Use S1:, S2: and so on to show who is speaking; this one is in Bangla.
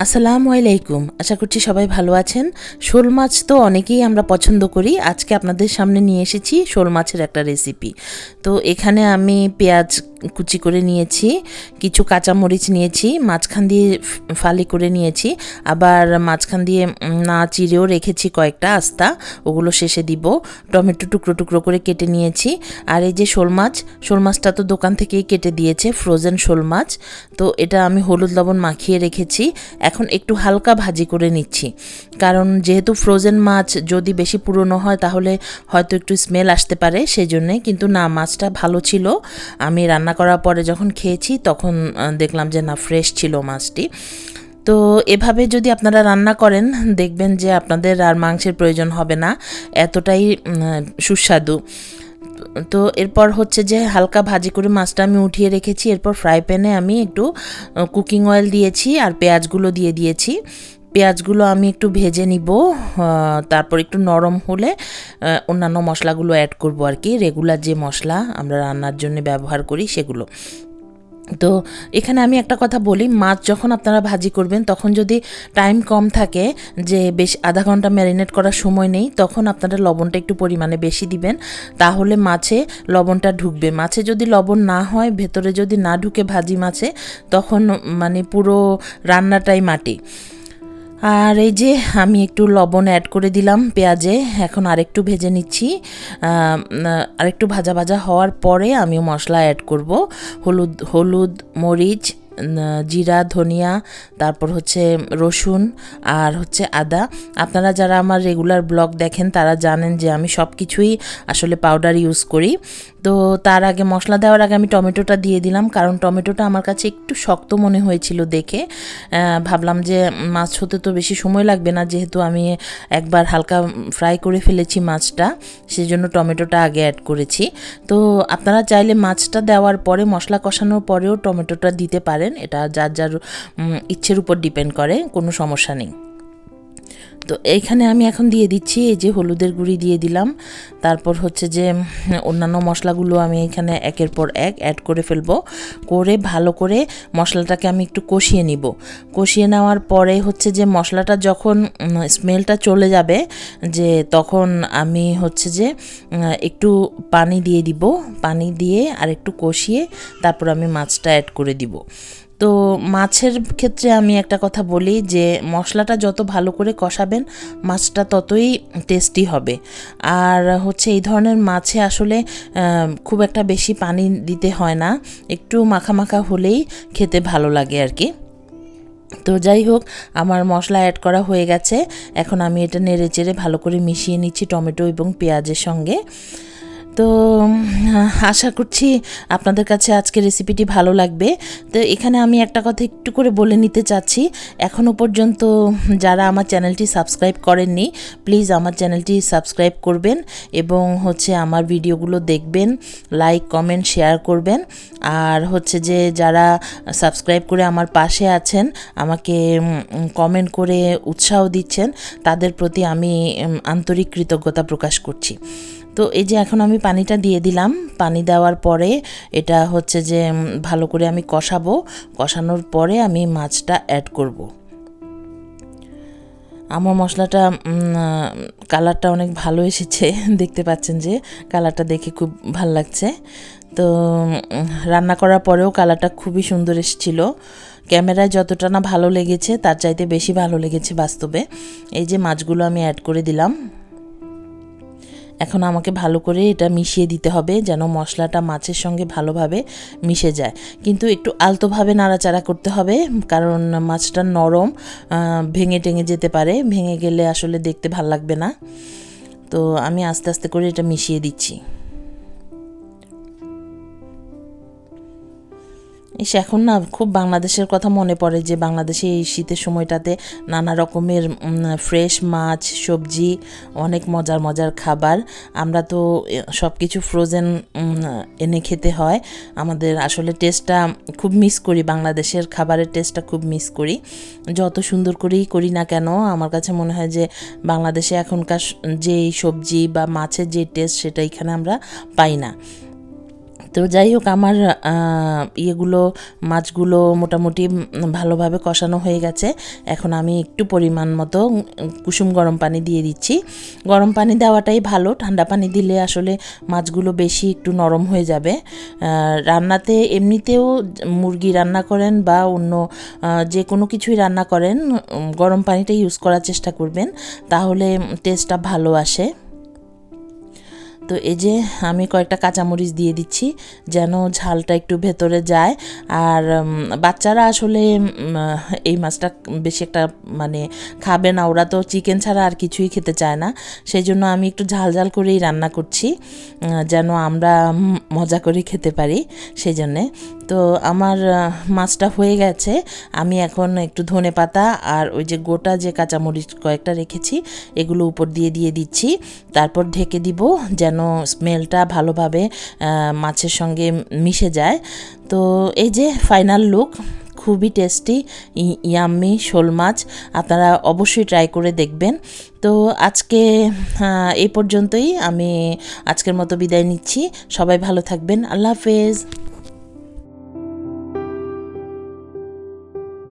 S1: আসসালামু আলাইকুম। আশা করছি সবাই ভালো আছেন। শোল মাছ তো অনেকেই আমরা পছন্দ করি। আজকে আপনাদের সামনে নিয়ে এসেছি শোল মাছের একটা রেসিপি। তো এখানে আমি পেঁয়াজ কুচি করে নিয়েছি, কিছু কাঁচামরিচ নিয়েছি, মাঝখান দিয়ে ফালি করে নিয়েছি, আবার মাঝখান দিয়ে না চিড়েও রেখেছি কয়েকটা আস্তা, ওগুলো শেষে দিব। টমেটো টুকরো টুকরো করে কেটে নিয়েছি। আর এই যে শোল মাছটা তো দোকান থেকেই কেটে দিয়েছে, ফ্রোজেন শোল মাছ। তো এটা আমি হলুদ লবণ মাখিয়ে রেখেছি। এখন একটু হালকা ভাজি করে নিচ্ছি, কারণ যেহেতু ফ্রোজেন মাছ যদি বেশি পুরনো হয় তাহলে হয়তো একটু স্মেল আসতে পারে, সেই জন্যে। কিন্তু না, মাছটা ভালো ছিল। আমি রান্না করার পরে যখন খেয়েছি তখন দেখলাম যে না, ফ্রেশ ছিল মাছটি। তো এভাবে যদি আপনারা রান্না করেন দেখবেন যে আপনাদের আর মাংসের প্রয়োজন হবে না, এতটাই সুস্বাদু। তো এরপর হচ্ছে যে হালকা ভাজি করে মাছটা আমি উঠিয়ে রেখেছি। এরপর ফ্রাই প্যানে আমি একটু কুকিং অয়েল দিয়েছি আর পেঁয়াজগুলো দিয়ে দিয়েছি। পেঁয়াজগুলো আমি একটু ভেজে নিব, তারপর একটু নরম হলে অন্যান্য মশলাগুলো অ্যাড করব আর কি, রেগুলার যে মশলা আমরা রান্নার জন্য ব্যবহার করি সেগুলো। তো এখানে আমি একটা কথা বলি, মাছ যখন আপনারা ভাজি করবেন তখন যদি টাইম কম থাকে, যে বেশ আধা ঘন্টা ম্যারিনেট করার সময় নেই, তখন আপনারা লবণটা একটু পরিমাণে বেশি দিবেন, তাহলে মাছে লবণটা ঢুকবে। মাছে যদি লবণ না হয়, ভেতরে যদি না ঢুকে ভাজি মাছে, তখন মানে পুরো রান্নাটাই মাটি। আর এই যে আমি একটু লবণ অ্যাড করে দিলাম পেঁয়াজে, এখন আরেকটু ভেজে নিচ্ছি। আরেকটু ভাজা ভাজা হওয়ার পরে আমি মশলা অ্যাড করব। হলুদ, মরিচ, জিরা, ধনিয়া, তারপর হচ্ছে রসুন আর হচ্ছে আদা। আপনারা যারা আমার রেগুলার ব্লগ দেখেন তারা জানেন যে আমি সব কিছুই আসলে পাউডার ইউজ করি। তো তার আগে, মশলা দেওয়ার আগে আমি টমেটোটা দিয়ে দিলাম, কারণ টমেটোটা আমার কাছে একটু শক্ত মনে হয়েছিল দেখে। ভাবলাম যে মাছ হতে তো বেশি সময় লাগবে না, যেহেতু আমি একবার হালকা ফ্রাই করে ফেলেছি মাছটা, সেই জন্য টমেটোটা আগে অ্যাড করেছি। তো আপনারা চাইলে মাছটা দেওয়ার পরে, মশলা কষানোর পরেও টমেটোটা দিতে পারেন, এটা যার যার ইচ্ছের উপর ডিপেন্ড করে, কোনো সমস্যা নেই। তো এইখানে আমি এখন দিয়ে দিচ্ছি এই যে হলুদের গুঁড়ি দিয়ে দিলাম, তারপর হচ্ছে যে অন্যান্য মশলাগুলো আমি এখানে একের পর এক অ্যাড করে ফেলবো, করে ভালো করে মশলাটাকে আমি একটু কষিয়ে নিব। কষিয়ে নেওয়ার পরে হচ্ছে যে মশলাটা যখন স্মেলটা চলে যাবে, যে তখন আমি হচ্ছে যে একটু পানি দিয়ে দিব, পানি দিয়ে আর একটু কষিয়ে তারপর আমি মাছটা অ্যাড করে দিব। তো মাছের ক্ষেত্রে আমি একটা কথা বলি, যে মশলাটা যত ভালো করে কষাবেন মাছটা ততই টেস্টি হবে। আর হচ্ছে এই ধরনের মাছে আসলে খুব একটা বেশি পানি দিতে হয় না, একটু মাখা মাখা হলেই খেতে ভালো লাগে আর কি। তো যাই হোক, আমার মশলা অ্যাড করা হয়ে গেছে। এখন আমি এটা নেড়ে চেড়ে ভালো করে মিশিয়ে নিচ্ছি টমেটো এবং পেঁয়াজের সঙ্গে। তো আশা করছি আপনাদের কাছে আজকের রেসিপিটি ভালো লাগবে। তো এখানে আমি একটা কথা একটু করে বলে নিতে চাচ্ছি, এখনও পর্যন্ত যারা আমার চ্যানেলটি সাবস্ক্রাইব করেননি, প্লিজ আমার চ্যানেলটি সাবস্ক্রাইব করবেন এবং হচ্ছে আমার ভিডিওগুলো দেখবেন, লাইক কমেন্ট শেয়ার করবেন। আর হচ্ছে যে যারা সাবস্ক্রাইব করে আমার পাশে আছেন, আমাকে কমেন্ট করে উৎসাহ দিচ্ছেন, তাদের প্রতি আমি আন্তরিক কৃতজ্ঞতা প্রকাশ করছি। তো এই যে এখন আমি পানিটা দিয়ে দিলাম, পানি দেওয়ার পরে এটা হচ্ছে যে ভালো করে আমি কষাবো, কষানোর পরে আমি মাছটা অ্যাড করব। আমার মশলাটা কালারটা অনেক ভালো এসেছে, দেখতে পাচ্ছেন যে কালারটা দেখে খুব ভালো লাগছে। তো রান্না করার পরেও কালারটা খুবই সুন্দর এসেছিল, ক্যামেরায় যতটা না ভালো লেগেছে তার চাইতে বেশি ভালো লেগেছে বাস্তবে। এই যে মাছগুলো আমি অ্যাড করে দিলাম। এখন আমাকে ভালো করে এটা মিশিয়ে দিতে হবে, যেন মশলাটা মাছের সঙ্গে ভালোভাবে মিশে যায়। কিন্তু একটু আলতোভাবে নাড়াচাড়া করতে হবে, কারণ মাছটা নরম, ভেঙে টেঙে যেতে পারে, ভেঙে গেলে আসলে দেখতে ভাল লাগবে না। তো আমি আস্তে আস্তে করে এটা মিশিয়ে দিচ্ছি। এখন না খুব বাংলাদেশের কথা মনে পড়ে, যে বাংলাদেশে এই শীতের সময়টাতে নানা রকমের ফ্রেশ মাছ, সবজি, অনেক মজার মজার খাবার। আমরা তো সব কিছু ফ্রোজেন এনে খেতে হয়। আমাদের আসলে টেস্টটা খুব মিস করি, বাংলাদেশের খাবারের টেস্টটা খুব মিস করি। যত সুন্দর করেই করি না কেন, আমার কাছে মনে হয় যে বাংলাদেশে এখনকার যেই সবজি বা মাছের যে টেস্ট, সেটা এখানে আমরা পাই না। তো যাই হোক, আমার ইয়েগুলো মাছগুলো মোটামুটি ভালোভাবে কষানো হয়ে গেছে। এখন আমি একটু পরিমাণ মতো কুসুম গরম পানি দিয়ে দিচ্ছি। গরম পানি দেওয়াটাই ভালো, ঠান্ডা পানি দিলে আসলে মাছগুলো বেশি একটু নরম হয়ে যাবে। রান্নাতে এমনিতেও মুরগি রান্না করেন বা অন্য যে কোনো কিছুই রান্না করেন, গরম পানিটা ইউজ করার চেষ্টা করবেন, তাহলে টেস্টটা ভালো আসে। তো এই যে আমি কয়েকটা কাঁচামরিচ দিয়ে দিচ্ছি যেন ঝালটা একটু ভেতরে যায়। আর বাচ্চারা আসলে এই মাছটা বেশি একটা মানে খাবে না, ওরা তো চিকেন ছাড়া আর কিছুই খেতে চায় না। সেই জন্য আমি একটু ঝাল ঝাল করেই রান্না করছি যেন আমরা মজা করে খেতে পারি, সেই জন্যে। তো আমার মাছটা হয়ে গেছে। আমি এখন একটু ধনেপাতা আর ওই যে গোটা যে কাঁচামরিচ কয়েকটা রেখেছি এগুলো উপর দিয়ে দিচ্ছি। তারপর ঢেকে দিব যেন স্মেলটা ভালোভাবে মাছের সঙ্গে মিশে যায়। তো এই যে ফাইনাল লুক, খুবই টেস্টি ইয়াম্মি শোল মাছ, আপনারা অবশ্যই ট্রাই করে দেখবেন। তো আজকে এই পর্যন্তই, আমি আজকের মতো বিদায় নিচ্ছি। সবাই ভালো থাকবেন, আল্লাহ হাফেজ।